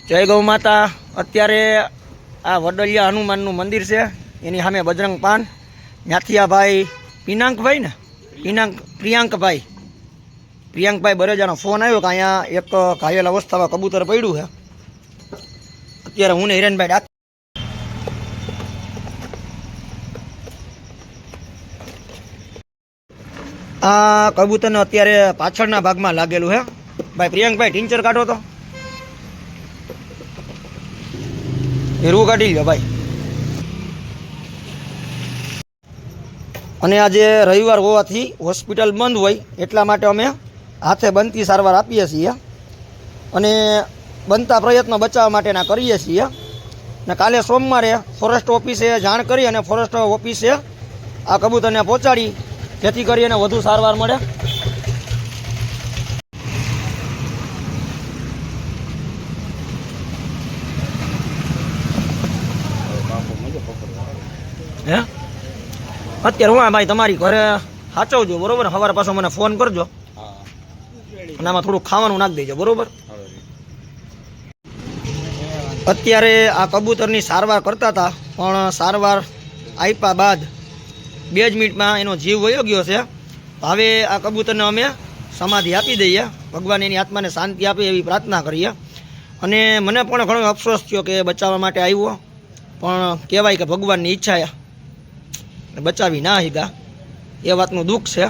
જય ગૌ માતા। અત્યારે આ વડલિયા હનુમાનનું મંદિર છે, એની સામે બજરંગ પાન। ત્યાંથી આ ભાઈ પિનાંકભાઈ ને પ્રિયાંકભાઈ બરેજાનો ફોન આવ્યો કે અહીંયા એક ઘાયલ અવસ્થામાં કબૂતર પડ્યું છે। અત્યારે હું ને હિરેનભાઈ આ કબૂતરને અત્યારે પાછળના ભાગમાં લાગેલું છે। ભાઈ પ્રિયાંકભાઈ ટીંચર કાઢો તો એ રૂ કાઢી લો ભાઈ। અને આજે રવિવાર હોવાથી હોસ્પિટલ બંધ હોય એટલા માટે અમે હાથે બનતી સારવાર આપીએ છીએ અને બનતા પ્રયત્નો બચાવવા માટેના કરીએ છીએ। ને કાલે સોમવારે ફોરેસ્ટ ઓફિસે જાણ કરી અને ફોરેસ્ટ ઓફિસે આ કબૂતરને પહોંચાડી જેથી કરીને વધુ સારવાર મળે। હે અત્યારે હું ભાઈ તમારી ઘરે સાચવજો બરોબર। સવારે પાછો મને ફોન કરજો અને આમાં થોડું ખાવાનું નાખી દેજો બરોબર। અત્યારે આ કબૂતરની સારવાર કરતા હતા પણ સારવાર આપ્યા બાદ 2 જ મિનિટમાં એનો જીવ વયો ગયો છે। હવે આ કબૂતરને અમે સમાધિ આપી દઈએ, ભગવાન એની આત્માને શાંતિ આપે એવી પ્રાર્થના કરીએ। અને મને પણ ઘણો અફસોસ થયો કે બચાવવા માટે આવ્યો પણ કહેવાય કે ભગવાનની ઈચ્છા બચાવી ના શીખા, એ વાતનું દુઃખ છે।